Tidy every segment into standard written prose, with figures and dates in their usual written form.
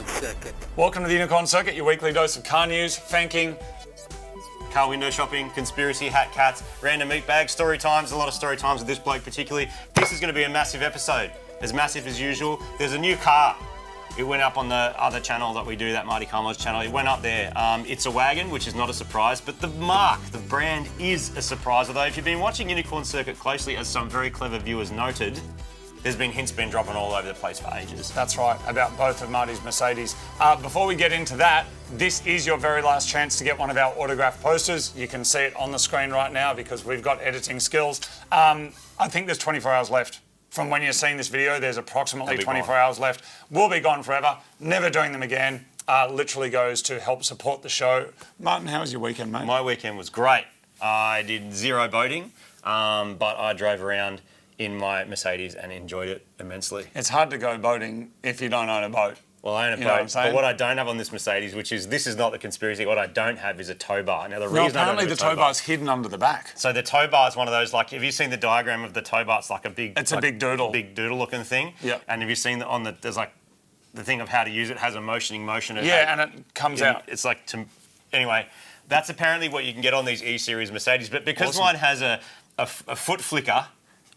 Circuit. Welcome to the Unicorn Circuit, your weekly dose of car news, fanking, car window shopping, conspiracy, hat cats, random meat bags, story times, a lot of story times with this bloke particularly. This is going to be a massive episode, as massive as usual. There's a new car. It went up on the other channel that we do, that Mightycarmods channel. It went up there. It's a wagon, which is not a surprise, but the mark, the brand, is a surprise. Although if you've been watching Unicorn Circuit closely, as some very clever viewers noted, there's been hints been dropping all over the place for ages. That's right, about both of Marty's Mercedes. Before we get into that, this is your very last chance to get one of our autographed posters. You can see it on the screen right now because we've got editing skills. I think there's 24 hours left. From when you're seeing this video, there's approximately 24 hours left. We'll be gone forever, never doing them again. Literally goes to help support the show. Martin, how was your weekend, mate? My weekend was great. I did zero boating, but I drove around in my Mercedes and enjoyed it immensely. It's hard to go boating if you don't own a boat. Well, I own a boat, but what I don't have on this Mercedes, this is not the conspiracy, what I don't have is a tow bar. Now, apparently the tow bar's hidden under the back. So the tow bar is one of those, like, have you seen the diagram of the tow bar? It's like a big... It's like a big doodle. Big doodle looking thing. Yeah. And have you seen there's like, the thing of how to use it has a motion. Yeah, and it comes out. It's like, anyway, that's apparently what you can get on these E-Series Mercedes, but because mine has a foot flicker,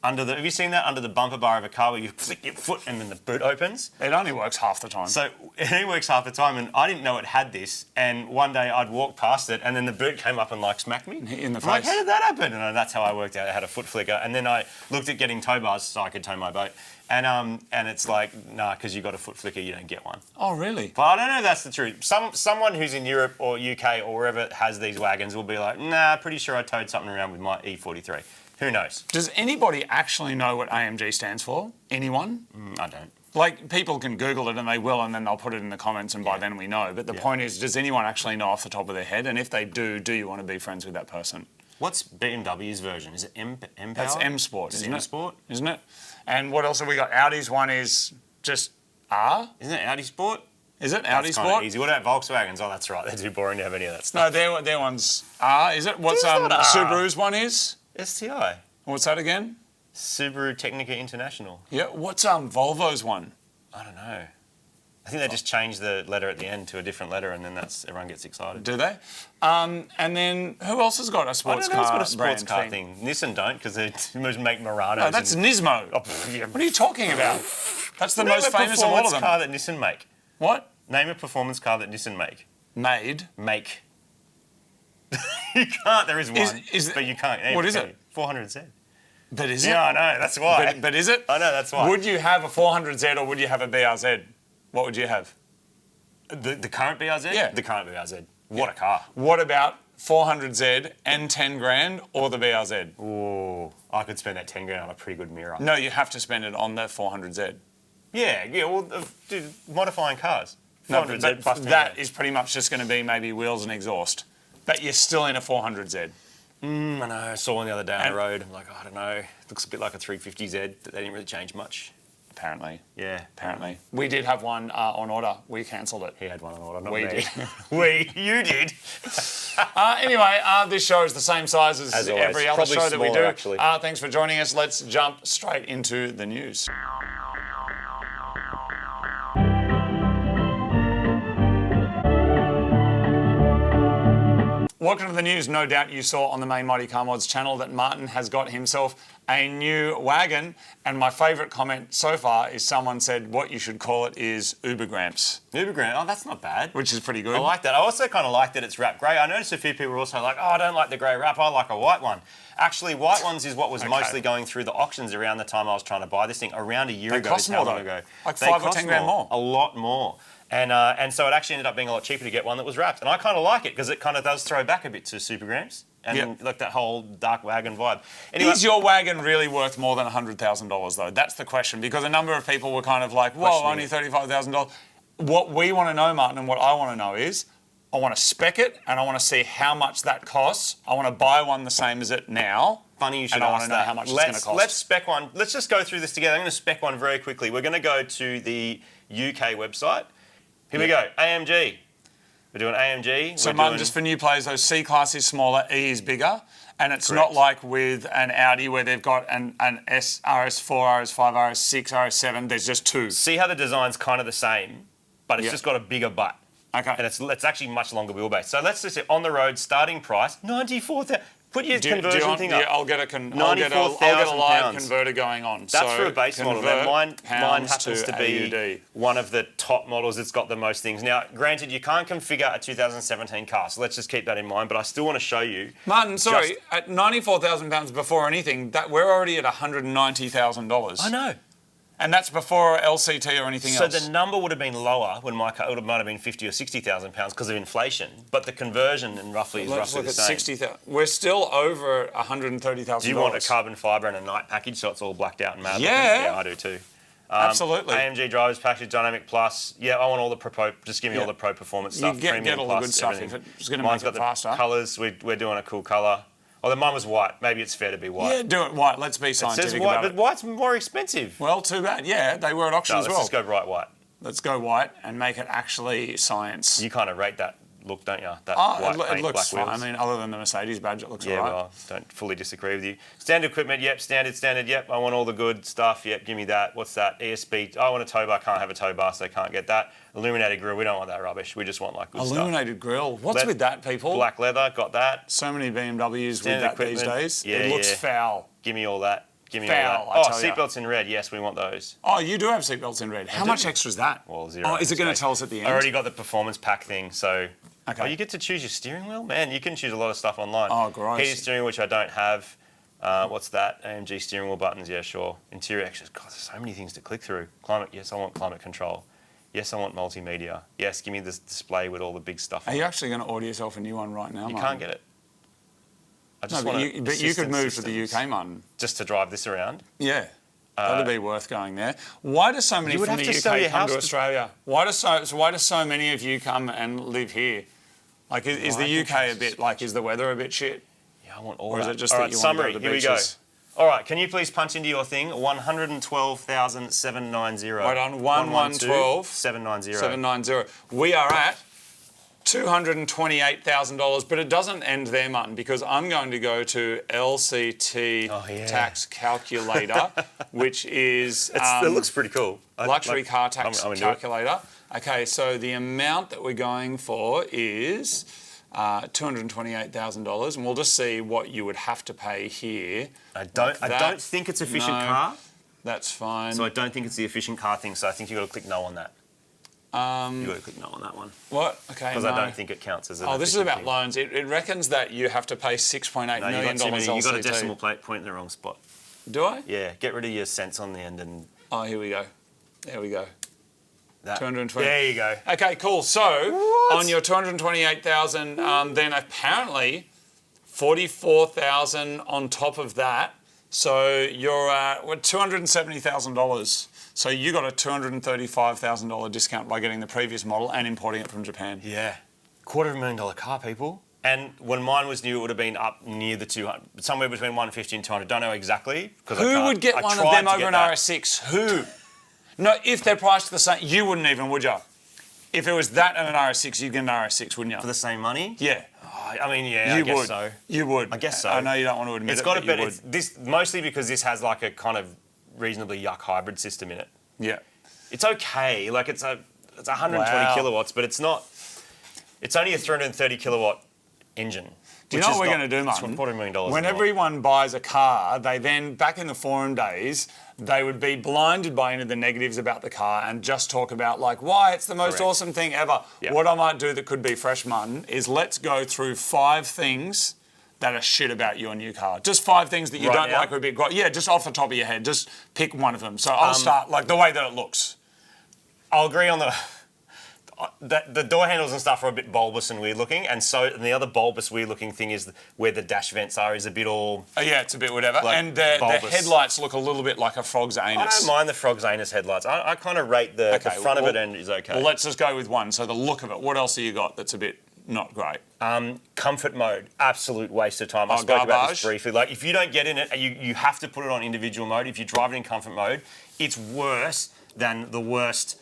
have you seen that under the bumper bar of a car where you flick your foot and then the boot opens? It only works half the time. So it only works half the time, and I didn't know it had this. And one day I'd walk past it, and then the boot came up and like smacked me in the face. I'm like, how did that happen? And that's how I worked out it had a foot flicker. And then I looked at getting tow bars so I could tow my boat. And it's like, nah, because you got a foot flicker, you don't get one. Oh, really? But I don't know if that's the truth. Someone who's in Europe or UK or wherever has these wagons will be like, nah, pretty sure I towed something around with my E43. Who knows? Does anybody actually know what AMG stands for? Anyone? I don't. Like, people can Google it and they will, and then they'll put it in the comments, and by then we know. But the point is, does anyone actually know off the top of their head? And if they do you want to be friends with that person? What's BMW's version? Is it M Power? That's M Sport, isn't it? M Sport? Isn't it? And what else have we got? Audi's one is just R? Isn't it Audi Sport? Is it That's Audi Sport? Easy. What about Volkswagens? Oh, that's right. They're too boring to have any of that stuff. No, their one's R. Is it? What's not R. Subaru's one is? STI. What's that again? Subaru Technica International. Yeah. What's Volvo's one? I don't know. I think they just changed the letter at the end to a different letter, and then everyone gets excited. Do they? And then who else has got a sports car? It's got a sports car thing. Nissan don't, because they make Muranos. No, that's Nismo. Oh, yeah. What are you talking about? That's the most famous of all of them. Name a performance car that Nissan make. What? Name a performance car that Nissan make. Make. You can't. There is one, but you can't. What is it? 400Z. But is it? Yeah, I know. That's why. But is it? I know. That's why. Would you have a 400Z or would you have a BRZ? What would you have? The current BRZ? Yeah. The current BRZ. What a car. What about 400Z and 10 grand or the BRZ? Oh, I could spend that 10 grand on a pretty good mirror. No, you have to spend it on the 400Z. Yeah. Well, dude, modifying cars. 400Z No, plus 10 that grand. is pretty much just going to be maybe wheels and exhaust. But you're still in a 400Z. I know. I saw one the other day on the road. I'm like, I don't know. It looks a bit like a 350Z, but they didn't really change much. Apparently. Yeah. Apparently. We did have one on order. We cancelled it. He had one on order, not We me. did. You did. Anyway, this show is the same size as always. every other Probably show that we smaller, do. actually. Thanks for joining us. Let's jump straight into the news. Welcome to the news. No doubt you saw on the main Mightycarmods channel that Martin has got himself a new wagon. And my favourite comment so far is someone said what you should call it is Ubergramps. Ubergramps. Oh, that's not bad. Which is pretty good. I like that. I also kind of like that it's wrapped grey. I noticed a few people were also like, oh, I don't like the grey wrap. I like a white one. Actually, white ones is what was mostly going through the auctions around the time I was trying to buy this thing. Around a year ago. They cost more, though. Like 5 or 10 grand more. A lot more. And so it actually ended up being a lot cheaper to get one that was wrapped. And I kind of like it because it kind of does throw back a bit to Supergrams and like that whole dark wagon vibe. Anyway, is your wagon really worth more than $100,000 though? That's the question, because a number of people were kind of like, whoa, only $35,000. What we want to know, Martin, and what I want to know is, I want to spec it and I want to see how much that costs. I want to buy one the same as it now. Funny you should and I want ask to know that. how much it's going to cost. Let's spec one. Let's just go through this together. I'm going to spec one very quickly. We're going to go to the UK website. Here we go. AMG. We're doing AMG. So, Martin, just for new players, though, C-Class is smaller, E is bigger. And it's not like with an Audi where they've got an RS4, RS5, RS6, RS7. There's just two. See how the design's kind of the same, but it's just got a bigger butt. Okay. And it's actually much longer wheelbase. So let's just say on the road, starting price, 94,000. Put your conversion thing up. Yeah, I'll get a live converter going on. That's for a base model. Now, mine happens to be AUD. one of the top models that's got the most things. Now, granted, you can't configure a 2017 car, so let's just keep that in mind. But I still want to show you. Martin, sorry, at £94,000 before anything, that we're already at $190,000. I know. And that's before LCT or anything else. So the number would have been lower when my car might have been 50 or 60,000 pounds because of inflation, but the conversion is roughly the same. 60,000. We're still over $130,000. Do you want a carbon fibre and a night package so it's all blacked out and mad? Yeah. Yeah, I do too. Absolutely. AMG drivers package, Dynamic Plus. Yeah, I want all the pro. Just give me all the pro performance stuff. You get all the good stuff if it's going to make it faster. Got the colours. We're doing a cool colour. Oh, then mine was white. Maybe it's fair to be white. Yeah, do it white. Let's be scientific it says white, about but white's more expensive. Well, too bad. Yeah, they were at auction as well. Let's just go bright white. Let's go white and make it actually science. You kind of rate that look, don't you? That white paint, it looks black fine. wheels. I mean, other than the Mercedes badge, it looks all right. Yeah, well, don't fully disagree with you. Standard equipment, yep. Standard, yep. I want all the good stuff, yep. Give me that. What's that? ESP. I want a tow bar. Can't have a tow bar, so can't get that. Illuminated grille. We don't want that rubbish. We just want like good stuff. Illuminated grille. What's with that, people? Black leather. Got that. So many BMWs Standard with that these days. Yeah, it looks foul. Give me all that. Give me Foul, all that. I tell ya. Seatbelts in red. Yes, we want those. Oh, you do have seatbelts in red. How much extra is that? Well, 0. Oh, is it going to tell us at the end? I already got the performance pack thing, so. Okay. Oh, you get to choose your steering wheel? Man, you can choose a lot of stuff online. Oh, gross. Heated steering wheel, which I don't have. What's that? AMG steering wheel buttons, yeah, sure. Interior extras, God, there's so many things to click through. Climate, yes, I want climate control. Yes, I want multimedia. Yes, give me this display with all the big stuff on Are it. you actually going to order yourself a new one right now, You Martin? can't get it. I just No, want but you could move to the UK, Martin. Just to drive this around? Yeah. That'd be worth going there. Why do so many from the UK come to Australia? Why do so many of you come and live here? Like, is the UK a bit like? Is the weather a bit shit? Yeah, I want all or that. Is it just all that right, you summary. want to go to the Here we go. beaches? All right, can you please punch into your thing? 112,790. Right on 1112 790. 790. We are at $228,000, but it doesn't end there, Martin, because I'm going to go to LCT tax calculator, which is it looks pretty cool. Luxury car tax calculator. Okay, so the amount that we're going for is $228,000, and we'll just see what you would have to pay here. I don't think it's efficient car. That's fine. So I don't think it's the efficient car thing. So I think you got to click no on that. You got to click no on that one. What? Okay. Because I don't think it counts as an this is about thing. loans. It reckons that you have to pay $6.8 million LCT. You got a decimal point in the wrong spot. Do I? Yeah. Get rid of your cents on the end and. Oh, here we go. There we go. That. 220. There you go. Okay, cool. So on your 228,000, then apparently 44,000 on top of that. So you're at $270,000. So you got a $235,000 discount by getting the previous model and importing it from Japan. Yeah. $250,000 car, people. And when mine was new, it would have been up near the 200, somewhere between 150 and 200. Don't know exactly. Who would get one of them over an RS6? Who? No, if they're priced the same, you wouldn't even, would you? If it was that and an RS6, you'd get an RS6, wouldn't you? For the same money? Yeah. Oh, I mean, yeah, I guess so. You would. I guess so. I know you don't want to admit it's it, got but a better, you would. this mostly because this has like a kind of reasonably yuck hybrid system in it. Yeah. It's okay. Like it's 120 kilowatts, but it's not. It's only a 330 kilowatt engine. Do you know what we're going to do, Martin? $250,000. When everyone buys a car, they then, back in the forum days, they would be blinded by any of the negatives about the car and just talk about like why it's the most awesome thing ever. Yep. What I might do that could be fresh, Martin, is let's go through 5 things that are shit about your new car. Just 5 things that you don't like or a bit. Yeah, just off the top of your head, just pick one of them. So I'll start like the way that it looks. I'll agree on the door handles and stuff are a bit bulbous and weird looking, and the other bulbous weird looking thing is where the dash vents are is a bit all. Oh, yeah, it's a bit whatever. Like and the headlights look a little bit like a frog's anus. I don't mind the frog's anus headlights. I kind of rate the front of it and is okay. Well, let's just go with one. So the look of it. What else have you got that's a bit not great? Comfort mode, absolute waste of time. I spoke about this briefly. Like if you don't get in it, you have to put it on individual mode. If you drive it in comfort mode, it's worse than the worst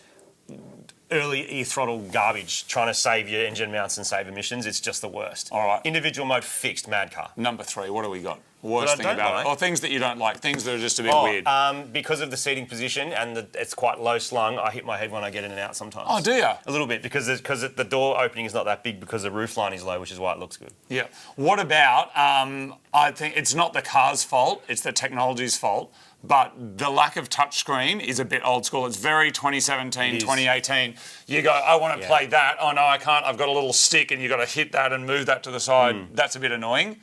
early e-throttle garbage trying to save your engine mounts and save emissions. It's just the worst. All right. Individual mode fixed, mad car. Number 3, what do we got? worst But I thing don't about like. it? Or things that you don't like, things that are just a bit weird? Because of the seating position and it's quite low slung, I hit my head when I get in and out sometimes. Oh, do you? A little bit, because the door opening is not that big because the roof line is low, which is why it looks good. Yeah. What about, I think it's not the car's fault, it's the technology's fault, but the lack of touchscreen is a bit old school. It's very 2017, 2018. You go, I want to play that. Oh, no, I can't. I've got a little stick and you've got to hit that and move that to the side. That's a bit annoying.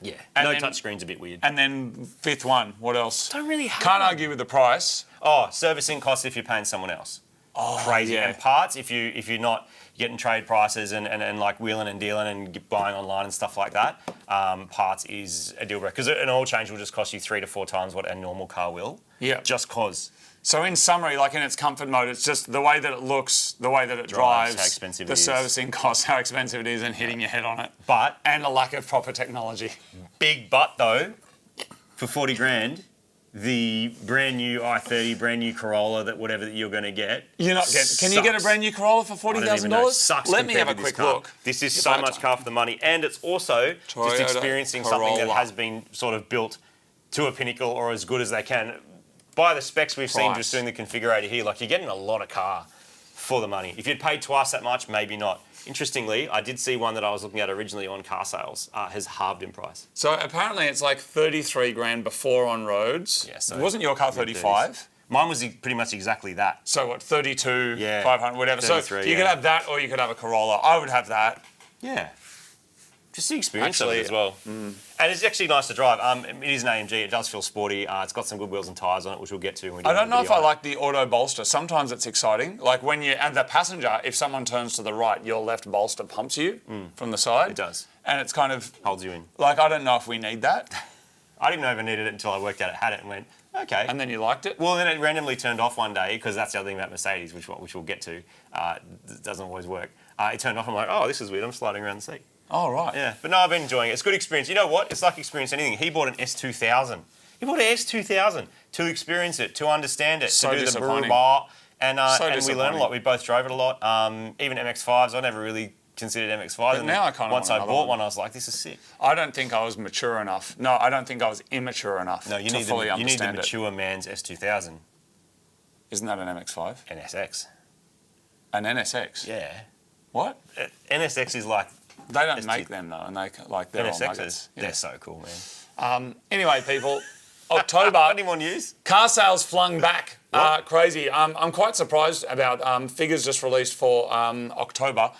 Yeah. And no then- touchscreen's a bit weird. And then fifth one, what else? Don't really have Can't one. argue with the price. Oh, servicing costs if you're paying someone else. Oh, Crazy. yeah. And parts, if you're not getting trade prices and like wheeling and dealing and buying online and stuff like that, parts is a deal breaker. Because an oil change will just cost you 3 to 4 times what a normal car will. Yeah. Just cause. So in summary, like in its comfort mode, it's just the way that it looks, the way that it drives, how expensive the it is. servicing costs, how expensive it is, and hitting your head on it. But And a lack of proper technology. big but though, for 40 grand, the brand new i30, brand new Corolla, that you're going to get. You're not getting. Can you get a brand new Corolla for $40,000? Sucks. Let me have a compared to quick this car. look. This is If so I- much car for the money, and it's also Toyota just experiencing something that Corolla. has been sort of built to a pinnacle or as good as they can. By the specs we've seen Price. just doing the configurator here, like you're getting a lot of car for the money. If you'd paid twice that much, maybe not. Interestingly, I did see one that I was looking at originally on car sales has halved in price. So apparently it's like 33 grand before on roads. Yeah, so wasn't your car 35? Mine was pretty much exactly that. So what, 32, Yeah, 500, whatever. So 33, you could have that or you could have a Corolla. I would have that. Yeah. Just the experience of Actually, it as well. And it's actually nice to drive. It is an AMG. It does feel sporty. It's got some good wheels and tyres on it, which we'll get to when we do I don't the know if video I on it. like the auto bolster. Sometimes it's exciting. Like when you, and the passenger, if someone turns to the right, your left bolster pumps you from the side. It does. And it's kind of, Holds you in. like, I don't know if we need that. I didn't know I even needed it until I worked out it had it and went, okay. And then you liked it. Well, then it randomly turned off one day, because that's the other thing about Mercedes, which we'll get to. It doesn't always work. It turned off. I'm like, oh, this is weird. I'm sliding around the seat. Oh, right. Yeah, but no, I've been enjoying it. It's a good experience. You know what? It's like experience anything. He bought an S2000. He bought an S2000 to experience it, to understand it, So to do the disappointing. bar, and So and we learned a disappointing. lot. We both drove it a lot. Even MX-5s. I never really considered MX-5s. But now I kinda once want I another bought one. one, I was like, this is sick. I don't think I was mature enough. No, I don't think I was immature enough No, you to need fully the, you need the understand it. mature man's S2000 Isn't that an MX-5? NSX. An NSX? Yeah. What? NSX is like They don't S2. make them though, and they're all NSXs. nuggets. Yeah. They're so cool, man. Anyway, people, October, Anyone use? car sales flung back. What? Crazy. I'm quite surprised about figures just released for October.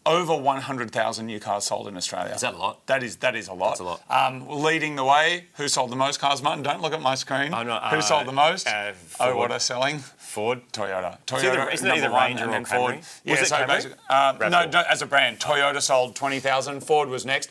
Over 100,000 new cars sold in Australia. Is that a lot? That is a lot. That's a lot. Leading the way, who sold the most cars, Martin? Don't look at my screen. I'm not, who sold the most? Ford. What are selling? Ford. Toyota. Isn't it either number one, Ranger and or then Camry? Ford. Yeah, Was it so Camry? basically, RAV4. no, as a brand, Toyota sold 20,000. Ford was next.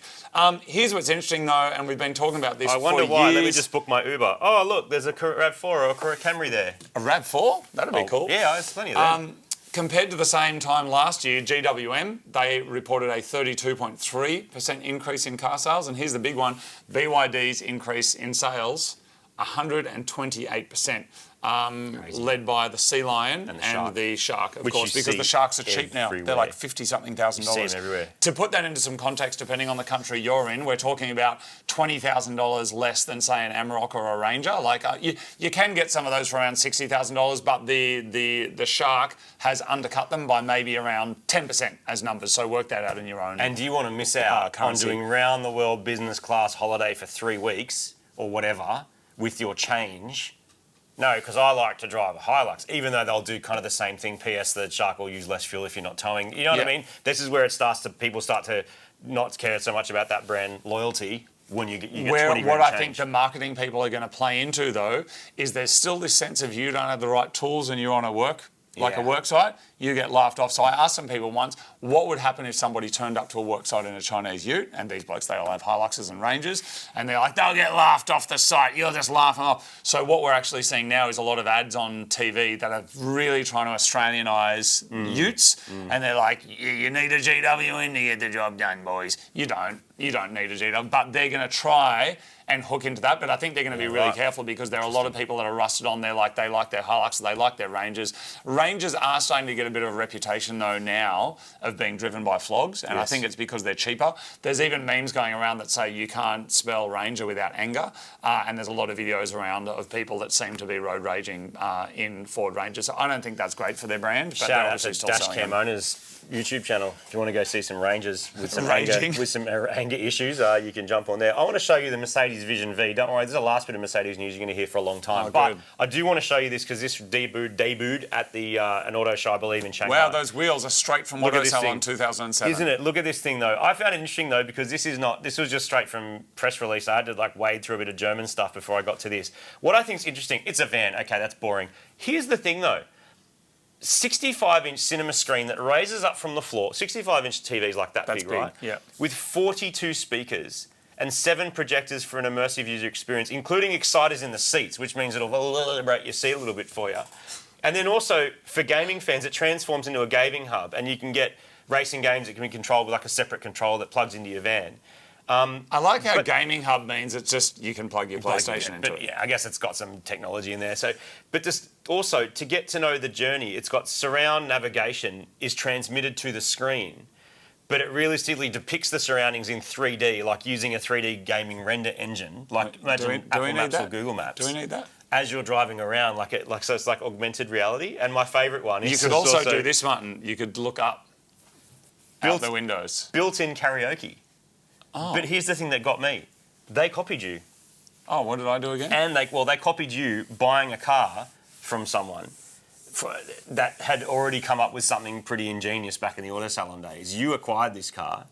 Here's what's interesting though, and we've been talking about this I wonder for why. years. Let me just book my Uber. Oh, look, there's a RAV4 or a Camry there. A RAV4? That'd be cool. Yeah, there's plenty of them. Compared to the same time last year, GWM, they reported a 32.3% increase in car sales. And here's the big one, BYD's increase in sales, 128%. Led by the Sea Lion and the Shark, of Which course, you because see the Sharks are cheap now. They're everywhere. like $50-something thousand. You see 'em everywhere. To put that into some context, depending on the country you're in, we're talking about $20,000 less than, say, an Amarok or a Ranger. Like you can get some of those for around $60,000, but the Shark has undercut them by maybe around 10% as numbers. So work that out in your own. And do you want to miss out on currency. doing round the world business class holiday for 3 weeks or whatever with your change? No, because I like to drive a Hilux, even though they'll do kind of the same thing. PS, the Shark will use less fuel if you're not towing. You know what I mean? This is where people start to not care so much about that brand loyalty when you get 20 grand What I change. think the marketing people are going to play into, though, is there's still this sense of you don't have the right tools and you're on a work site, you get laughed off. So I asked some people once, what would happen if somebody turned up to a work site in a Chinese ute? And these blokes, they all have Hiluxes and Rangers. And they're like, they'll get laughed off the site. You'll just laugh them off. So what we're actually seeing now is a lot of ads on TV that are really trying to Australianise utes. And they're like, you need a GW in to get the job done, boys. You don't. you don't need a Jeter, but they're going to try and hook into that. But I think they're going to be really careful because there are a lot of people that are rusted on there, like they like their Hilux, they like their Rangers. Rangers are starting to get a bit of a reputation though now of being driven by flogs, and I think it's because they're cheaper. There's even memes going around that say you can't spell Ranger without anger, and there's a lot of videos around of people that seem to be road raging in Ford Rangers. So I don't think that's great for their brand. But shout out to Dashcam Owners YouTube channel. If you want to go see some Rangers with some anger issues, you can jump on there. I want to show you the Mercedes Vision V. Don't worry, this is the last bit of Mercedes news you're going to hear for a long time. But I do want to show you this because this debuted at the an auto show, I believe, in Shanghai. Wow, those wheels are straight from Auto Salon 2007. Isn't it? Look at this thing though. I found it interesting though because this was just straight from press release. I had to like wade through a bit of German stuff before I got to this. What I think is interesting, it's a van. Okay, that's boring. Here's the thing though. 65-inch cinema screen that raises up from the floor. 65-inch TVs like that's big, right? Yeah. With 42 speakers and 7 projectors for an immersive user experience, including exciters in the seats, which means it'll vibrate your seat a little bit for you. And then also, for gaming fans, it transforms into a gaming hub, and you can get racing games that can be controlled with like a separate controller that plugs into your van. I like how gaming hub means it's just you can plug your PlayStation into it. Yeah, I guess it's got some technology in there. So, but just also to get to know the journey, it's got surround navigation is transmitted to the screen, but it realistically depicts the surroundings in 3D, like using a 3D gaming render engine, like imagine Apple Maps or Google Maps. Do we need that? As you're driving around, so it's like augmented reality. And my favourite one is you could also do this, Martin. You could look up out the windows. Built-in karaoke. Oh. But here's the thing that got me. They copied you. Oh, what did I do again? And they copied you buying a car from someone that had already come up with something pretty ingenious back in the Auto Salon days. You acquired this car.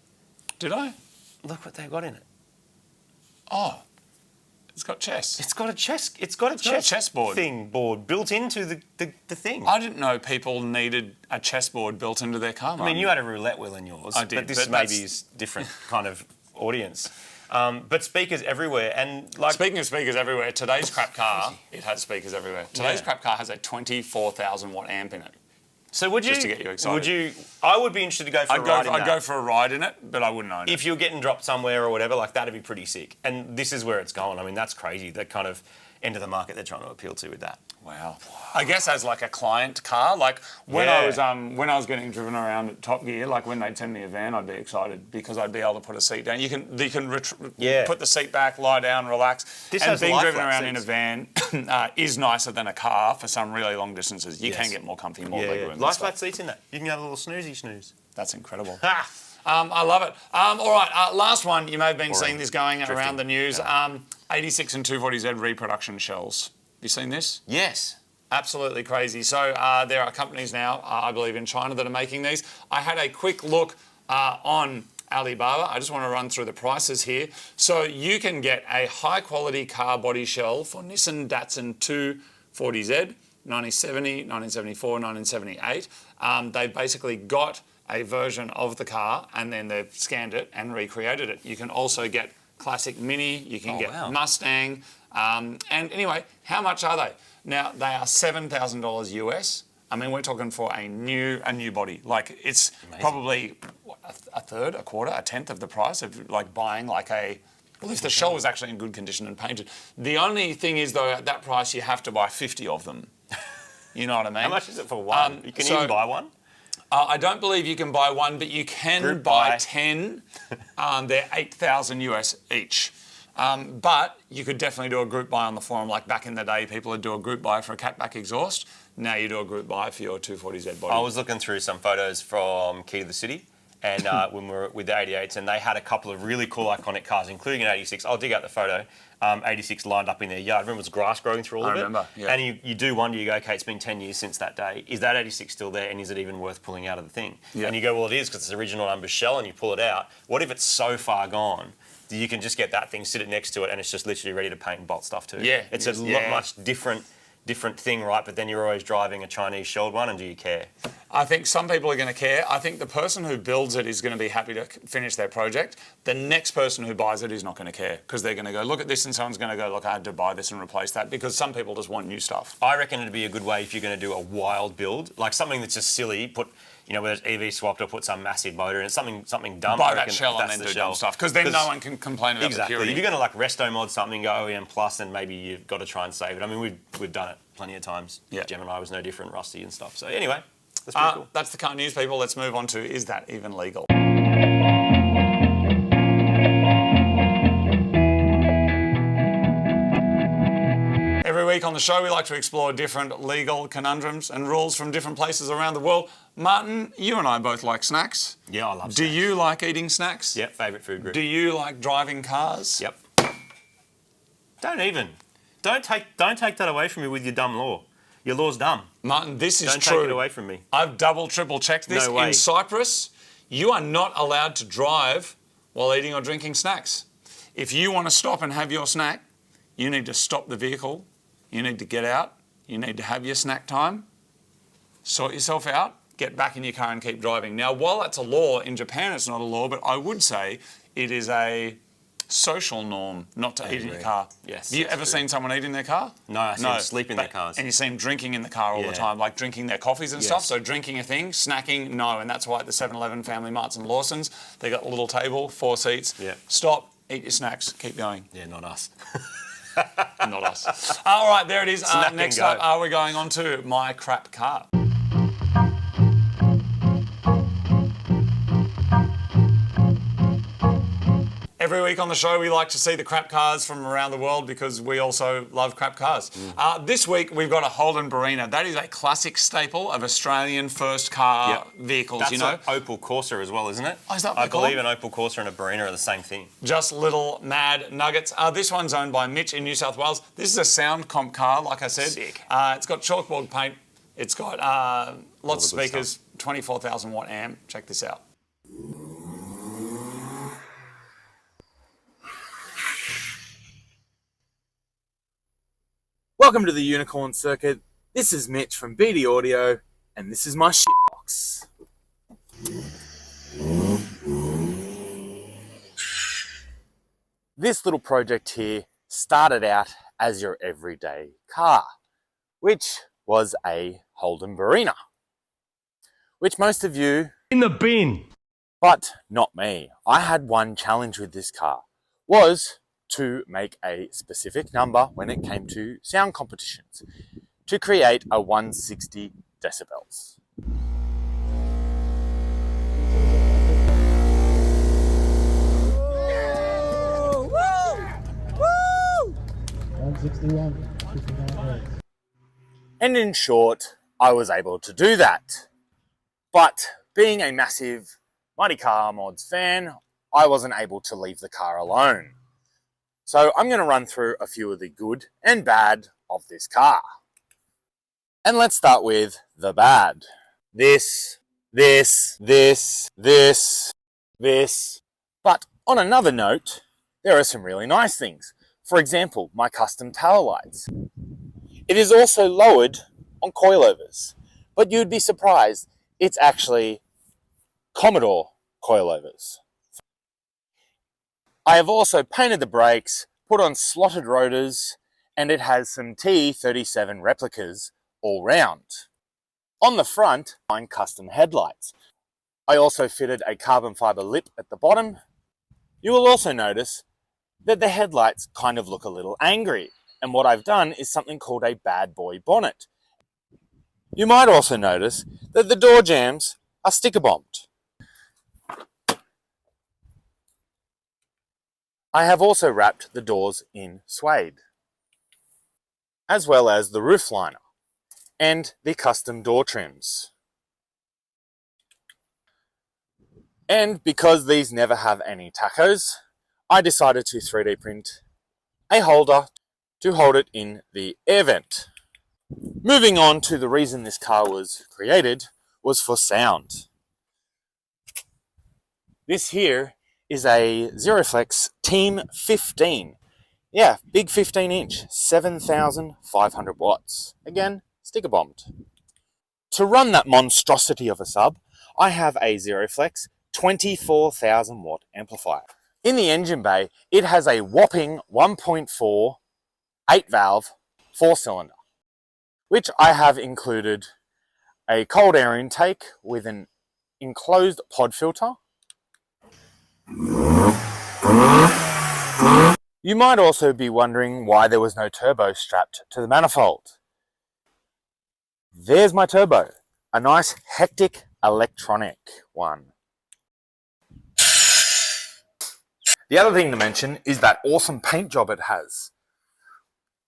Did I? Look what they've got in it. Oh. It's got chess. It's got a chessboard built into the thing. I didn't know people needed a chessboard built into their car. I mean, you had a roulette wheel in yours. I did, but this maybe is different kind of audience. But speakers everywhere, and like speaking of speakers everywhere, today's crap car it has speakers everywhere. Today's crap car has a 24,000 watt amp in it. So would you? Just to get you excited. I would be interested to go for a ride in that. I'd go for a ride in it, but I wouldn't own it. If you're getting dropped somewhere or whatever, like that'd be pretty sick. And this is where it's going. I mean, that's crazy. That kind of end of the market they're trying to appeal to with that. Wow. I guess as like a client car, like when I was getting driven around at Top Gear, like when they'd send me a van, I'd be excited because I'd be able to put a seat down. You can put the seat back, lie down, relax. And being driven around in a van is nicer than a car for some really long distances. You can get more comfy, more legroom. Lie flat seats in that. You can have a little snooze. That's incredible. I love it. All right, last one. You may have been seeing this going around the news. 86 and 240Z reproduction shells. Have you seen this? Yes. Absolutely crazy. So there are companies now, I believe in China, that are making these. I had a quick look on Alibaba. I just want to run through the prices here. So you can get a high-quality car body shell for Nissan Datsun 240Z, 1970, 1974, 1978. They've basically got a version of the car and then they've scanned it and recreated it. You can also get classic Mini, you can get Mustang. And anyway, how much are they? Now, they are $7,000 US. I mean, we're talking for a new body. Like, it's probably a third, a quarter, a tenth of the price of like buying like a... Well, if the shell was actually in good condition and painted. The only thing is, though, at that price, you have to buy 50 of them. You know what I mean? How much is it for one? You can even buy one? I don't believe you can buy one, but you can buy 10. They're 8,000 US each. But you could definitely do a group buy on the forum. Like back in the day, people would do a group buy for a catback exhaust. Now you do a group buy for your 240Z body. I was looking through some photos from Key to the City, and when we were with the 88s, and they had a couple of really cool iconic cars, including an 86. I'll dig out the photo. 86 lined up in their yard. Remember, it was grass growing through all of it? I remember, yeah. And you do wonder, you go, okay, it's been 10 years since that day. Is that 86 still there, and is it even worth pulling out of the thing? Yeah. And you go, well, it is, because it's the original number shell, and you pull it out. What if it's so far gone that you can just get that thing, sit it next to it, and it's just literally ready to paint and bolt stuff too? Yeah. It's a much different thing, right? But then you're always driving a Chinese shelled one, and do you care? I think some people are going to care. I think the person who builds it is going to be happy to finish their project. The next person who buys it is not going to care because they're going to go, look at this, and someone's going to go, look, I had to buy this and replace that, because some people just want new stuff. I reckon it'd be a good way if you're going to do a wild build, like something that's just silly, You know, whether it's EV swapped or put some massive motor in, it's something dumb. Buy I that reckon shell and that's then the do dumb shell. stuff. Because then no one can complain about Exactly. the purity. If you're going to like resto mod something, go OEM plus, then maybe you've got to try and save it. I mean, we've done it plenty of times. Yeah. Gemini was no different, Rusty and stuff. So anyway, that's pretty cool. That's the car news, people. Let's move on to, is that even legal? Every week on the show, we like to explore different legal conundrums and rules from different places around the world. Martin, you and I both like snacks. Yeah, I love snacks. Do you like eating snacks? Yep, favourite food group. Do you like driving cars? Yep. Don't take that away from me with your dumb law. Your law's dumb. Martin, this is Don't true. take it away from me. I've double, triple checked this. No way. In Cyprus, you are not allowed to drive while eating or drinking snacks. If you want to stop and have your snack, you need to stop the vehicle. You need to get out. You need to have your snack time. Sort yourself out. Get back in your car and keep driving. Now, while that's a law, in Japan it's not a law, but I would say it is a social norm not to eat in your car. Yes. Have you ever seen someone eat in their car? No, I see them sleep in their cars. And you see them drinking in the car all the time, like drinking their coffees and stuff. So drinking a thing, snacking, no. And that's why at the 7-Eleven, Family Marts and Lawson's, they got a little table, 4 seats. Yeah. Stop, eat your snacks, keep going. Yeah, not us. Not us. All right, there it is. Snack and Next go. up, we're going on to My Crap Car. Every week on the show, we like to see the crap cars from around the world because we also love crap cars. This week, we've got a Holden Barina. That is a classic staple of Australian first car vehicles, That's you know. an Opel Corsa as well, isn't it? Oh, is that what I they're believe called? an Opel Corsa and a Barina are the same thing. Just little mad nuggets. This one's owned by Mitch in New South Wales. This is a sound comp car, like I said. Sick. It's got chalkboard paint. It's got lots of the good speakers, 24,000 watt amp. Check this out. Welcome to the Unicorn Circuit. This is Mitch from BD Audio, and this is my shitbox. This little project here started out as your everyday car, which was a Holden Barina, which most of you In the bin. but not me. I had one challenge with this car, was to make a specific number when it came to sound competitions, to create a 160 decibels. And in short, I was able to do that. But being a massive Mightycarmods fan, I wasn't able to leave the car alone. So I'm going to run through a few of the good and bad of this car. And let's start with the bad. This. But on another note, there are some really nice things. For example, my custom tail lights. It is also lowered on coilovers, but you'd be surprised, it's actually Commodore coilovers. I have also painted the brakes, put on slotted rotors, and it has some T37 replicas all round. On the front, mine custom headlights. I also fitted a carbon fiber lip at the bottom. You will also notice that the headlights kind of look a little angry, and what I've done is something called a bad boy bonnet. You might also notice that the door jambs are sticker bombed. I have also wrapped the doors in suede, as well as the roof liner and the custom door trims. And because these never have any tachos, I decided to 3D print a holder to hold it in the air vent. Moving on to the reason this car was created was for sound. This here is a Zeroflex Team 15. Yeah, big 15-inch, 7,500 watts. Again, sticker bombed. To run that monstrosity of a sub, I have a Zeroflex 24,000 watt amplifier. In the engine bay, it has a whopping 1.4 8-valve 4-cylinder, which I have included a cold air intake with an enclosed pod filter. You might also be wondering why there was no turbo strapped to the manifold. There's my turbo, a nice hectic electronic one. The other thing to mention is that awesome paint job it has,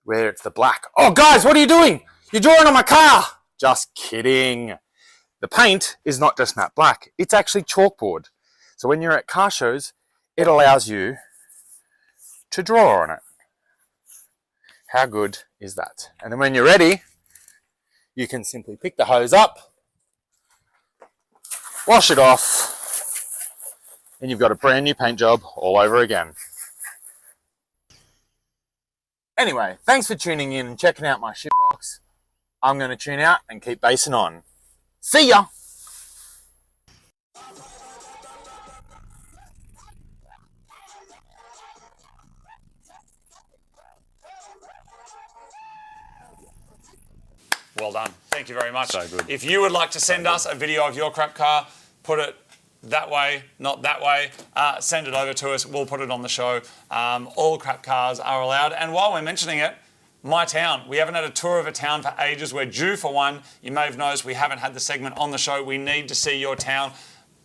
where it's the black. Oh guys, what are you doing? You're drawing on my car! Just kidding. The paint is not just matte black, it's actually chalkboard. So when you're at car shows, it allows you to draw on it. How good is that? And then when you're ready, you can simply pick the hose up, wash it off, and you've got a brand new paint job all over again. Anyway, thanks for tuning in and checking out my shitbox. I'm going to tune out and keep basing on. See ya! Well done. Thank you very much. So good. If you would like to send us a video of your crap car, put it that way, not that way, send it over to us. We'll put it on the show. All crap cars are allowed. And while we're mentioning it, my town. We haven't had a tour of a town for ages. We're due for one. You may have noticed we haven't had the segment on the show. We need to see your town.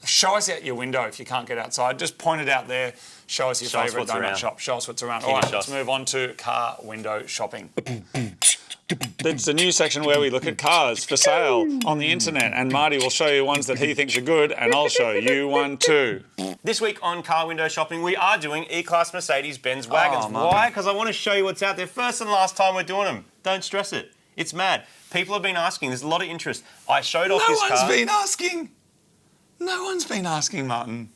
Show us out your window if you can't get outside. Just point it out there. Show us your favourite donut shop. Show us what's around. All right, let's move on to car window shopping. It's a new section where we look at cars for sale on the internet, and Marty will show you ones that he thinks are good, and I'll show you one too. This week on Car Window Shopping, we are doing E-Class Mercedes-Benz wagons. Why? Because I want to show you what's out there. First and last time we're doing them. Don't stress it. It's mad. People have been asking. There's a lot of interest. I showed off this car. No one's been asking. No one's been asking, Martin.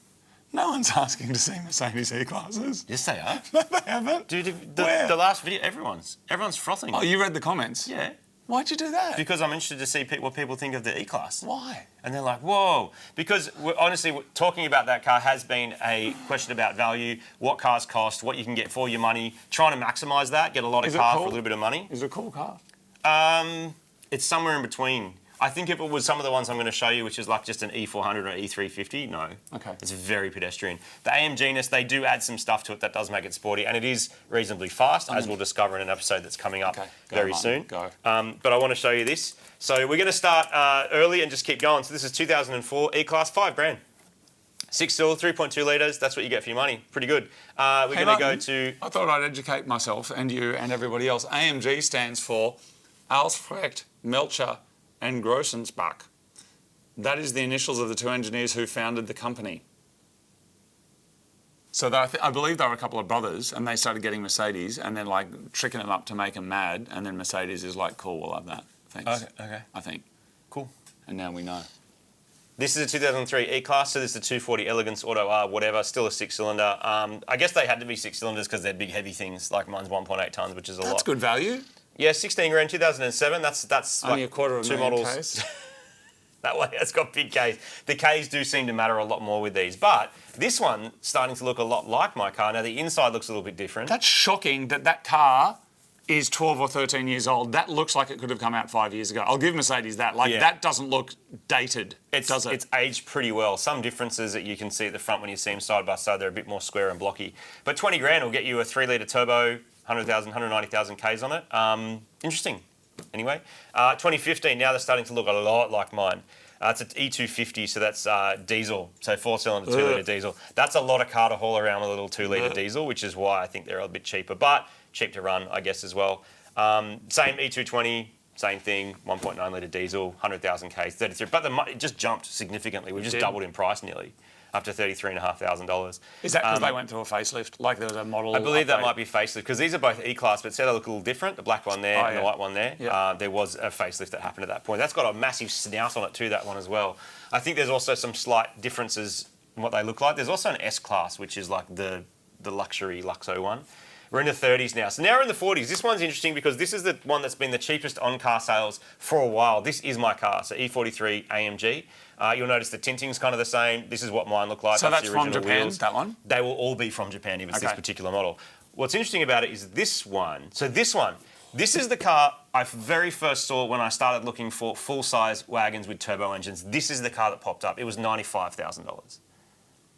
No one's asking to see Mercedes E-Classes. Yes, they are. No, they haven't. Dude, the last video, everyone's frothing. Oh, you read the comments? Yeah. Why'd you do that? Because I'm interested to see what people think of the E-Class. Why? And they're like, whoa. Because honestly, talking about that car has been a question about value, what cars cost, what you can get for your money, trying to maximise that, get a lot of car for a little bit of money. Is it a cool car? It's somewhere in between. I think if it was some of the ones I'm going to show you, which is like just an E400 or E350, no. Okay. It's very pedestrian. The AMG-ness, they do add some stuff to it that does make it sporty, and it is reasonably fast, as we'll discover in an episode that's coming up very soon. Go. But I want to show you this. So we're going to start early and just keep going. So this is 2004 E-Class, $5,000. 6-cylinder, 3.2 litres, that's what you get for your money. Pretty good. We're going to go to... I thought I'd educate myself and you and everybody else. AMG stands for Alsfrecht, Melcher and Grossensbach. That is the initials of the two engineers who founded the company. So I believe they were a couple of brothers, and they started getting Mercedes and then like tricking them up to make them mad, and then Mercedes is like, cool, we'll have that. Thanks. Okay. I think. Cool. And now we know. This is a 2003 E-Class, so this is a 240 Elegance Auto R, whatever, still a 6-cylinder. I guess they had to be 6 cylinders because they're big, heavy things, like mine's 1.8 tonnes, which is a lot. That's good value. Yeah, 16 grand, 2007. That's only like a quarter of a two million models. case. That way, it's got big Ks. The Ks do seem to matter a lot more with these, but this one starting to look a lot like my car. Now the inside looks a little bit different. That's shocking that car is 12 or 13 years old. That looks like it could have come out 5 years ago. I'll give Mercedes that. That doesn't look dated, does it? It's aged pretty well. Some differences that you can see at the front when you see them side by side, they're a bit more square and blocky. But 20 grand will get you a 3-litre turbo, 100,000, 190,000 Ks on it. Interesting. Anyway, 2015, now they're starting to look a lot like mine. It's an E250, so that's diesel, so 4-cylinder, 2-litre diesel. That's a lot of car to haul around with a little 2-litre diesel, which is why I think they're a bit cheaper, but cheap to run, I guess, as well. Same E220, same thing, 1.9-litre diesel, 100,000 Ks, 33. But it just jumped significantly. We've just doubled in price nearly, up to $33,500. Is that because they went through a facelift? Like there was a model I believe that update? might be facelift, because these are both E-Class, but instead they look a little different. The black one there and the white one there. Yeah. There was a facelift that happened at that point. That's got a massive snout on it too, that one as well. I think there's also some slight differences in what they look like. There's also an S-Class, which is like the luxury Luxo one. We're in the 30s now. So now we're in the 40s. This one's interesting because this is the one that's been the cheapest on car sales for a while. This is my car, so E43 AMG. You'll notice the tinting's kind of the same. This is what mine look like. So that's the from original Japan, wheels. that one? They will all be from Japan if it's this particular model. What's interesting about it is this one. So this one, This is the car I very first saw when I started looking for full-size wagons with turbo engines. This is the car that popped up. It was $95,000.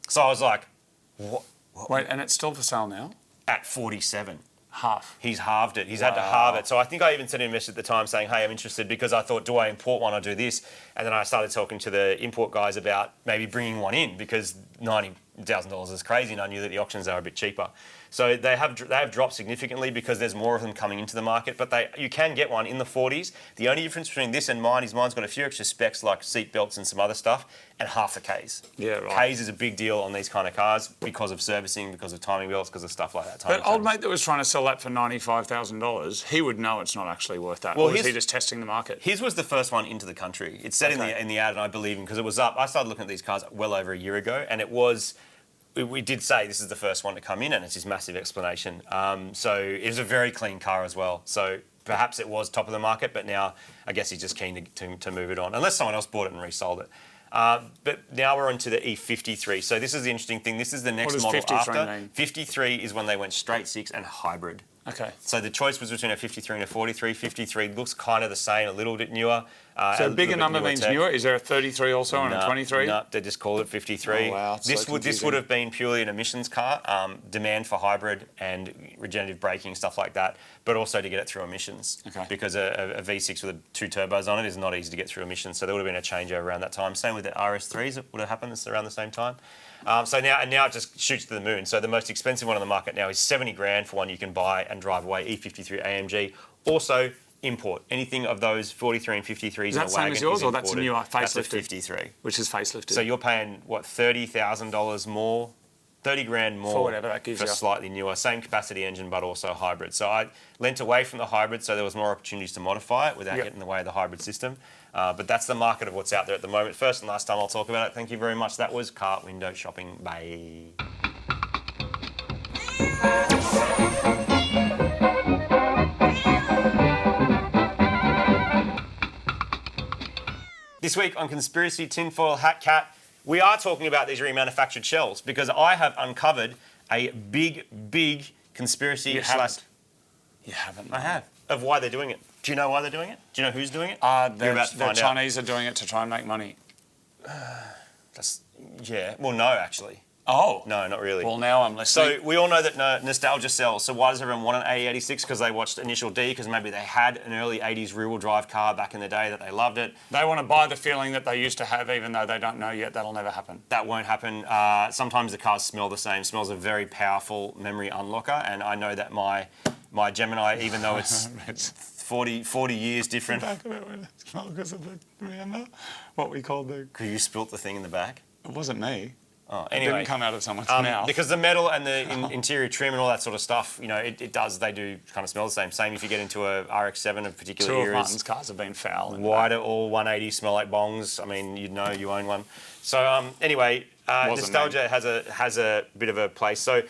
So I was like, what? Wait, and it's still for sale now? At 47. Half. He's halved it. He's had to halve it. So I think I even sent him a message at the time saying, hey, I'm interested, because I thought, do I import one or do this? And then I started talking to the import guys about maybe bringing one in, because $90,000 is crazy, and I knew that the auctions are a bit cheaper. So they have dropped significantly because there's more of them coming into the market, but you can get one in the 40s. The only difference between this and mine is mine's got a few extra specs like seat belts and some other stuff, and half the Ks. Yeah, right. Ks is a big deal on these kind of cars because of servicing, because of timing belts, because of stuff like that. But old mate that was trying to sell that for $95,000, he would know it's not actually worth that. Well, or is he just testing the market? His was the first one into the country. It said in the ad, and I believe him because it was up. I started looking at these cars well over a year ago, and it was. We did say this is the first one to come in, and it's his massive explanation. So it was a very clean car as well. So perhaps it was top of the market, but now I guess he's just keen to move it on, unless someone else bought it and resold it. But now we're on to the E53. So this is the interesting thing. This is the next model 53 after. mean? 53 is when they went straight six and hybrid. Okay. So the choice was between a 53 and a 43. 53 looks kind of the same, a little bit newer. So a bigger number means newer? Is there a 33 also and a 23? No, they just call it 53. Oh, wow. This would have been purely an emissions car, demand for hybrid and regenerative braking, stuff like that, but also to get it through emissions. Okay. Because a V6 with two turbos on it is not easy to get through emissions, so there would have been a changeover around that time. Same with the RS3s, it would have happened around the same time. So now it just shoots to the moon. So the most expensive one on the market now is 70 grand for one you can buy and drive away, E53 AMG. Also, import. Anything of those 43 and 53s is that in a same wagon as yours, is or that's a newer facelifted? That's a 53. Which is facelifted. So you're paying, what, $30,000 more? 30 grand more for whatever that gives for you. Slightly newer, same capacity engine, but also hybrid. So I lent away from the hybrid, so there was more opportunities to modify it without getting in the way of the hybrid system. But that's the market of what's out there at the moment. First and last time I'll talk about it. Thank you very much. That was Car Window Shopping. Bye. This week on Conspiracy Tinfoil Hat Cat, we are talking about these remanufactured shells because I have uncovered a big conspiracy. You haven't. You haven't. I have. Of why they're doing it. Do you know why they're doing it? Do you know who's doing it? The Chinese are doing it to try and make money. Yeah. Well, no, actually. Oh. No, not really. Well, now I'm listening. So we all know that nostalgia sells. So why does everyone want an AE86? Because they watched Initial D, because maybe they had an early 80s rear-wheel drive car back in the day that they loved it. They want to buy the feeling that they used to have, even though they don't know yet that'll never happen. That won't happen. Sometimes the cars smell the same. Smells a very powerful memory unlocker, and I know that my Gemini, even though it's 40 years different. Back of it when it smelled because of remember what we called the... Because you spilt the thing in the back? It wasn't me. Oh, It anyway. didn't come out of someone's mouth. Because the metal and the interior trim and all that sort of stuff, you know, they do kind of smell the same. Same if you get into a RX-7 of particular Two eras. of Martin's cars have been foul. Why do all 180s smell like bongs? I mean, you'd know you own one. So anyway, nostalgia has a bit of a place. So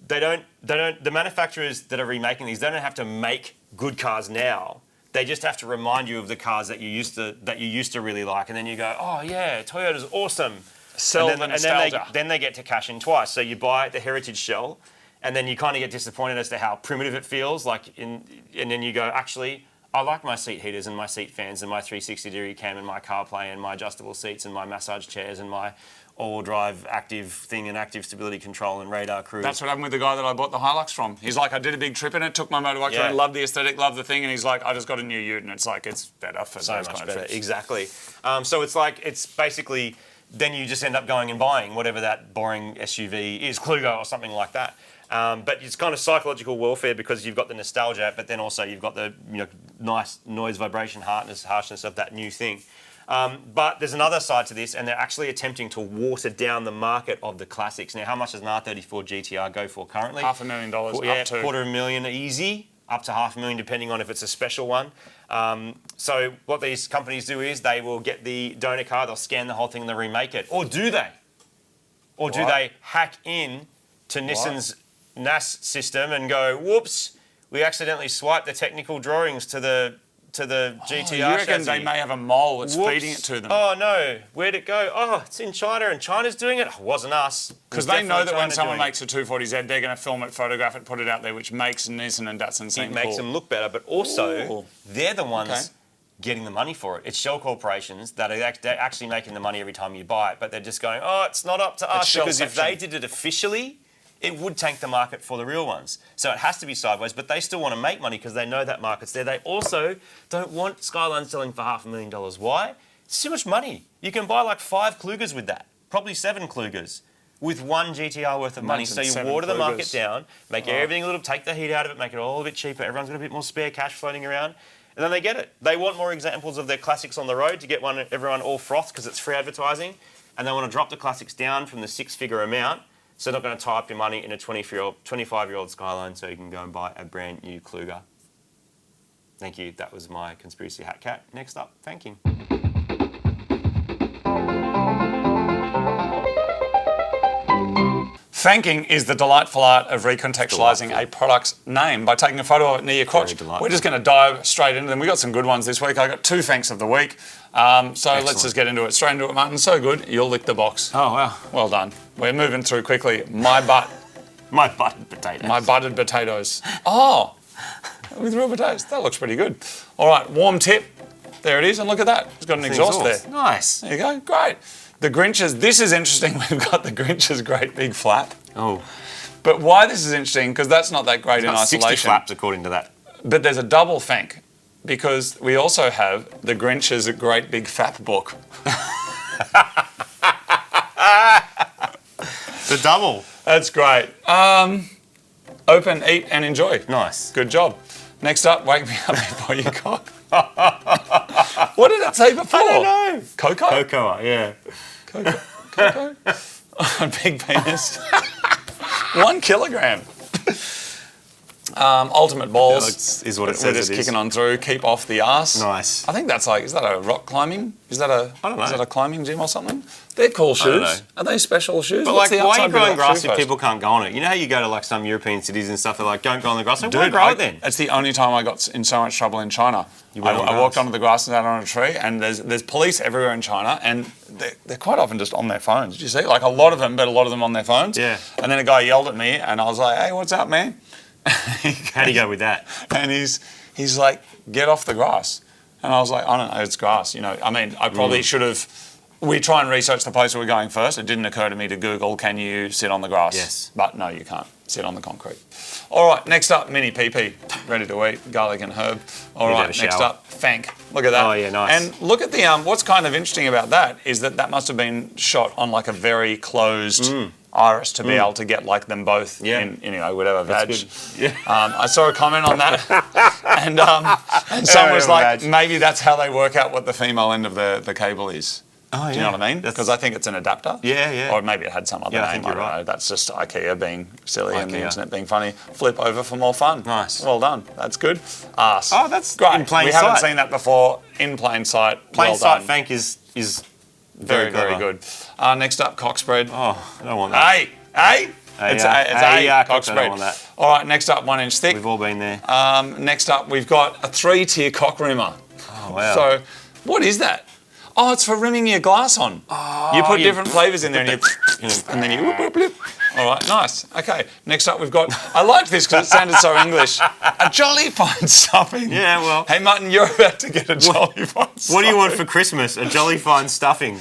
the manufacturers that are remaking these, they don't have to make good cars now. They just have to remind you of the cars that you used to really like, and then you go, oh yeah, Toyota's awesome. Sell the nostalgia. Then they get to cash in twice. So you buy the heritage shell, and then you kind of get disappointed as to how primitive it feels. And then you go, actually, I like my seat heaters and my seat fans and my 360-degree cam and my CarPlay and my adjustable seats and my massage chairs and my all-wheel drive active thing and active stability control and radar cruise. That's what happened with the guy that I bought the Hilux from. He's like, I did a big trip in it, took my motorbike around, loved the aesthetic, loved the thing, and he's like, I just got a new ute, and it's like, it's better for so those much kind better. of trips. Exactly. So it's basically, then you just end up going and buying whatever that boring SUV is, Kluger or something like that. But it's kind of psychological warfare because you've got the nostalgia, but then also you've got the nice noise, vibration, harshness of that new thing. But there's another side to this, and they're actually attempting to water down the market of the classics. Now, how much does an R34 GTR go for currently? $500,000 Yeah, up to. $250,000 easy, up to $500,000 depending on if it's a special one. So what these companies do is they will get the donor car, they'll scan the whole thing, and they'll remake it. Or do they? Or do they hack in to Nissan's NAS system and go, whoops, we accidentally swiped the technical drawings to the to the GTR You reckon chassis. they may have a mole that's Whoops. feeding it to them? Oh no, where'd it go? Oh, it's in China and China's doing it. It wasn't us. Because they know that when someone makes a 240Z, they're going to film it, photograph it, put it out there, which makes Nissan and Datsun seem it makes cool. them look better, but also Ooh. they're the ones Okay. getting the money for it. It's shell corporations that are they're actually making the money every time you buy it, but they're just going, oh, it's not up to us. shell Because if section. they did it officially, it would tank the market for the real ones. So it has to be sideways, but they still want to make money because they know that market's there. They also don't want Skyline selling for $500,000. Why? It's too much money. You can buy like 5 Klugers with that, probably 7 Klugers with 1 GTR worth of money. So you 7 water the market Klugers. down, make everything a little, take the heat out of it, make it all a bit cheaper. Everyone's got a bit more spare cash floating around. And then they get it. They want more examples of their classics on the road to get everyone all frothed because it's free advertising. And they want to drop the classics down from the 6-figure amount. So they're not going to tie up your money in a 25-year-old Skyline so you can go and buy a brand new Kluger. Thank you. That was my conspiracy hat cat. Next up, Fanking. Fanking is the delightful art of recontextualizing a product's name by taking a photo of it near your crotch. delightful. We're just going to dive straight into them. We've got some good ones this week. I got 2 thanks of the week. So let's just get into it. Straight into it, Martin. So good, you'll lick the box. Oh, wow. Well done. We're moving through quickly. My buttered potatoes. Oh, with real potatoes. That looks pretty good. All right, warm tip. There it is, and look at that. It's got an exhaust there. Nice. There you go. Great. The Grinch's. This is interesting. We've got the Grinch's great big flap. Oh. But why this is interesting, because that's not that great in Got 60 isolation. flaps according to that. But there's a double thank, because we also have the Grinch's great big fap book. The double. That's great. Open, eat, and enjoy. Nice. Good job. Next up, wake me up before you cock. What did it say before? I don't know. Cocoa? Cocoa, yeah. Cocoa? Big penis. 1 kilogram. Ultimate balls. Is what it We're says just it is. kicking on through. Keep off the arse. Nice. I think that's like, is that a rock climbing? Is that a? I don't know. Is that a climbing gym or something? They're cool shoes. don't know. Are they special shoes? But What's like, the why are outside you bit of growing that grass shoe if post? people can't go on it? You know how you go to like some European cities and stuff, they're like, don't go on the grass. Like, why grow it then? It's the only time I got in so much trouble in China. went on I walked grass? onto the grass and sat on a tree, and there's police everywhere in China, and they're quite often just on their phones. Did you see? Like a lot of them, but a lot of them on their phones. Yeah. And then a guy yelled at me, and I was like, "Hey, what's up, man?" How do you go with that? And he's like, "Get off the grass." And I was like, "I don't know, it's grass." You know, I mean, I probably should have. We try and research the place where we're going first. It didn't occur to me to Google, can you sit on the grass? Yes. But no, you can't sit on the concrete. All right, next up, mini PP, ready to eat, garlic and herb. All Need to right, have a next shower. up, Fank. Look at that. Oh, yeah, nice. And look at the, what's kind of interesting about that is that must have been shot on like a very closed iris to be able to get like them both in, you know, whatever vag. good. Yeah. I saw a comment on that, and someone was like, Vag. maybe that's how they work out what the female end of the cable is. Oh, Do you know what I mean? Because I think it's an adapter. Yeah, yeah. Or maybe it had some other Yeah, I name. think you're don't right. know. That's just IKEA being silly and the IKEA. internet being funny. Flip over for more fun. Nice. Well done. That's good. Arse. Oh, that's great. in plain we haven't sight. seen that before. In plain sight. Plain well sight done. Fank is Very, very clever. good. Next up, cock spread. Oh, I don't want that. Hey. It's cock cock spread, I spread. don't want that. All right, next up, 1 inch thick. We've all been there. Next up, we've got a 3-tier cock rimmer. Oh, wow. So, what is that? Oh, it's for rimming your glass on. You put different flavours in there and then you whoop, whoop, whoop. All right, nice. Okay, next up we've got, I liked this because it sounded so English, a jolly fine stuffing. Yeah, well. Hey, Martin, you're about to get a jolly fine stuffing. What do you want for Christmas? A jolly fine stuffing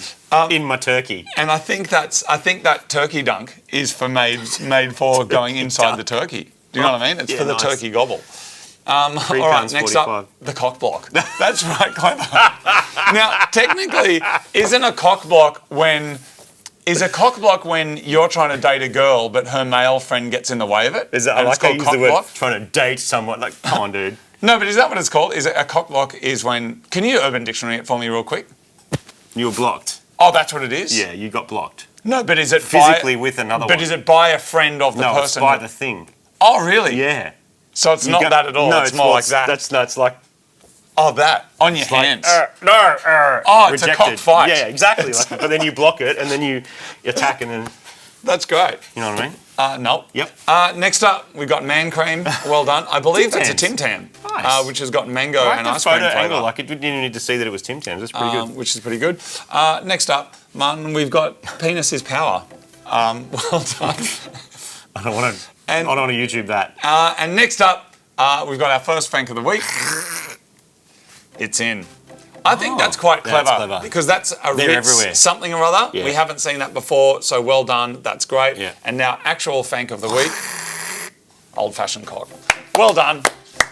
in my turkey. And I think that turkey dunk is for made for going inside the turkey. Do you know what I mean? It's for the nice. turkey gobble. All right, next up, the cock block. That's right, clever. Now, technically, isn't a cock block when you're trying to date a girl, but her male friend gets in the way of it? Is that, I And like it's how called you use cock the word block? trying to date someone. Like, come on, dude. No, but is that what it's called? Is it a cock block is when... Can you Urban Dictionary it for me real quick? You were blocked. Oh, that's what it is? Yeah, you got blocked. No, but is it Physically with another one. But is it by a friend of the No, it's person? by the thing. Oh, really? Yeah. So it's not that at all. No, it's more like that. It's like Oh, that on your hands. no. Oh, it's a cock fight. Yeah, exactly. Like, but then you block it, and then you attack, and then That's great. You know what I mean? No. Yep. Next up, we've got Man Cream. Well done. I believe that's a Tim Tam, Nice. which has got mango I like and the ice cream photo flavour. angle. Like, it didn't even need to see that it was Tim Tams. That's pretty good. Which is pretty good. Next up, Martin, we've got Penis is Power. Well done. I don't want to YouTube that. And next up, we've got our first Fank of the week. It's in. I think that's quite clever, because that's a They're Ritz everywhere. something or other. Yeah. We haven't seen that before, so well done. That's great. Yeah. And now, actual Fank of the week, old-fashioned cock. Well done.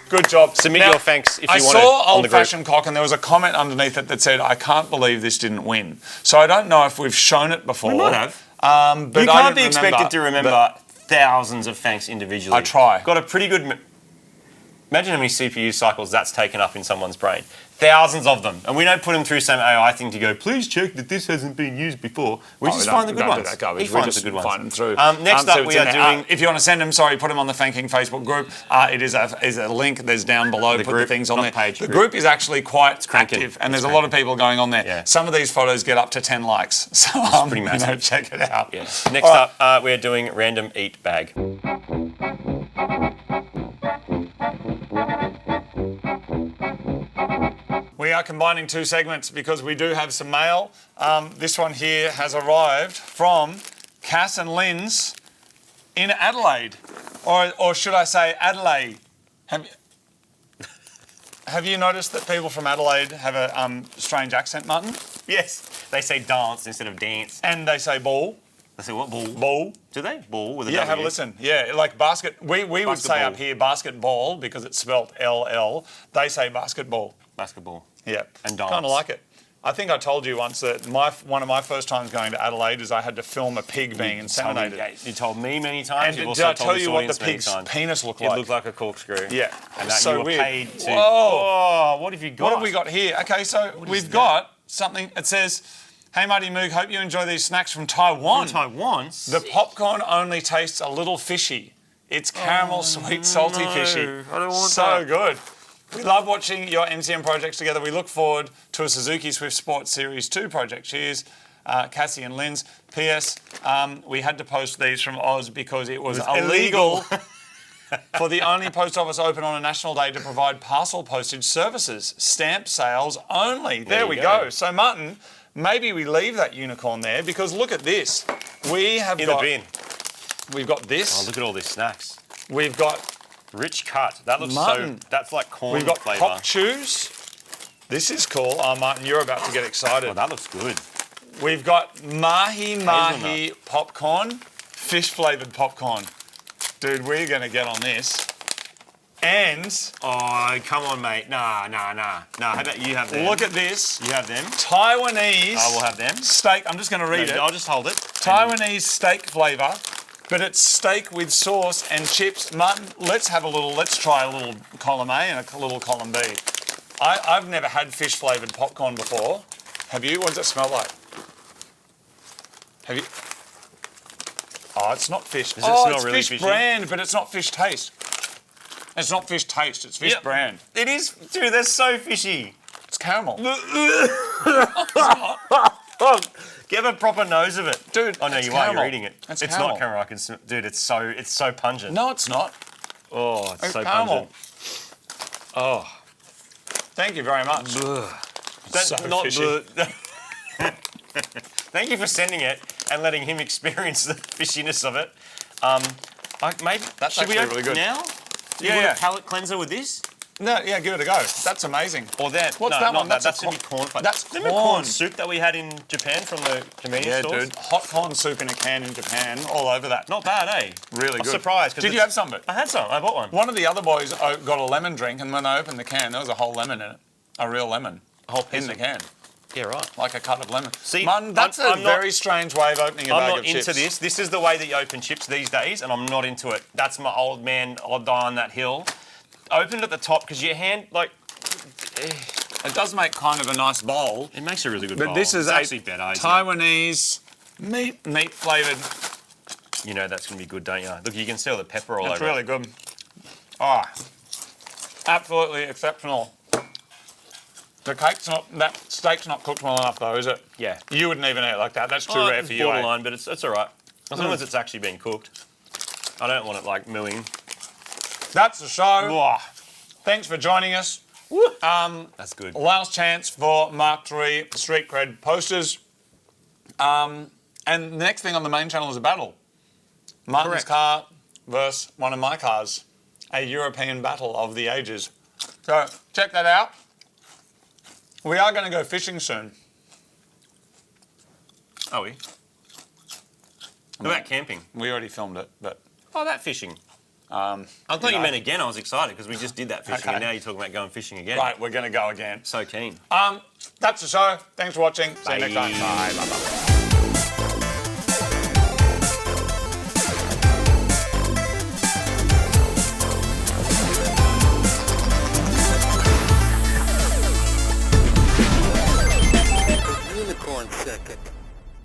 Good job. Submit your thanks if you want it. I saw on the group. old-fashioned cock, and there was a comment underneath it that said, "I can't believe this didn't win." So I don't know if we've shown it before. We might have. But You I can't be didn't expected to remember thousands of thanks individually. I try. Got a pretty good... Imagine how many CPU cycles that's taken up in someone's brain. Thousands of them. And we don't put them through some AI thing to go, please check that this hasn't been used before. We just find the good ones. He finds the good ones. Find them through. Next up, we are doing... if you want to send them, put them on the Fanking Facebook group. It is a link. There's down below. Put the things on there. the group is actually quite active, and there's a lot of people going on there. Yeah. Some of these photos get up to 10 likes. So pretty massive. Check it out. Yeah. Next up, we're doing random eat bag. We are combining two segments because we do have some mail. This one here has arrived from Cass and Lynn's in Adelaide, or should I say Adelaide? Have you noticed that people from Adelaide have a strange accent, Martin? Yes. They say dance instead of dance. And they say ball. They say what? Ball? Ball. Do they? Ball with a Yeah, W? have a listen. Yeah, like basket. We would say up here basketball because it's spelt LL. They say basketball. Basketball. Yeah. And dance. Kind of like it. I think I told you once that one of my first times going to Adelaide is I had to film a pig being inseminated. You told me many times. And You've did also I told tell this you what the audience many pig's times. penis looked It like? looked like a corkscrew. Yeah. And that so you were weird. paid to... Whoa. Oh, what have you got? What have we got here? Okay, so we've got something. It says, "Hey Marty Moog, hope you enjoy these snacks from Taiwan. From Taiwan? The popcorn only tastes a little fishy. It's caramel, sweet, salty fishy. I don't want so that. good. We love watching your MCM projects together. We look forward to a Suzuki Swift Sport Series 2 project. Cheers, Cassie and Lynn's. P.S. We had to post these from Oz because it was illegal for the only post office open on a national day to provide parcel postage services. Stamp sales only. There we go. So, Martin, maybe we leave that unicorn there because look at this. We have In the bin. We've got this. Oh, look at all these snacks. We've got Rich cut. That looks Martin. so... That's like corn We've got flavour. pop chews. This is cool. Oh, Martin, you're about to get excited. Oh, that looks good. We've got mahi popcorn, fish-flavoured popcorn. Dude, we're going to get on this. And... Oh, come on, mate. Nah. How about you have them? Look at this. You have them. Taiwanese... I will have them. Steak. I'm just going to read it. I'll just hold it. Taiwanese steak flavour, but it's steak with sauce and chips. Martin, let's try a little column A and a little column B. I've never had fish-flavoured popcorn before. Have you? What does it smell like? Have you? Oh, it's not fish. Does it smell it's really fish fishy? brand, but it's not fish taste. It's not fish taste, it's fish brand. It is, dude, they're so fishy. It's caramel. Oh, give a proper nose of it. Dude, Oh no, it's you caramel. are, you're eating it. It's It's caramel. not caramel, I can smell. Dude, it's so pungent. No, it's not. Oh, it's so caramel. pungent. Oh. Thank you very much. That's So not fishy. Thank you for sending it and letting him experience the fishiness of it. Maybe That's should we actually open really good. now? Do you Yeah, want yeah. a palate cleanser with this? No, yeah, give it a go. That's amazing. Or that? What's no, that not one? That. That's That's a gonna be corn flavour. That's Remember corn soup that we had in Japan from the convenience stores? dude. Hot corn soup in a can in Japan, all over that. Not bad, eh? Really I'm good. surprised. Did you have some of it? I had some. I bought one. One of the other boys got a lemon drink, and when I opened the can, there was a whole lemon in it. A real lemon. A whole piece in the of- can. Yeah, right. Like a cut of lemon. See, Martin, that's I'm a not- very strange way of opening a I'm bag not of into chips. this. This is the way that you open chips these days, and I'm not into it. That's my old man. I'll die on that hill. Open it at the top because your hand, like, It does make kind of a nice bowl. it makes a really good But bowl. this is It's a actually better. isn't it? Taiwanese meat flavoured. You know that's gonna be good, don't you? Look, you can see all the pepper all It's over. really good. Ah, absolutely exceptional. That steak's not cooked well enough though, is it? Yeah. You wouldn't even eat it like that. That's too rare It's for you, eh? borderline, but it's all right. As long as it's actually been cooked. I don't want it like mooing. That's the show. Whoa. Thanks for joining us. That's good. Last chance for Mark III Street Cred posters. And the next thing on the main channel is a battle. Martin's Correct. car versus one of my cars. A European battle of the ages. So check that out. We are going to go fishing soon. Are we? What about camping? We already filmed it, but... Oh, that fishing. I thought you meant again. I was excited because we just did that fishing, Okay. and now you're talking about going fishing again. Right, we're going to go again. So keen. That's the show. Thanks for watching. See you next time. Bye. Bye. Bye.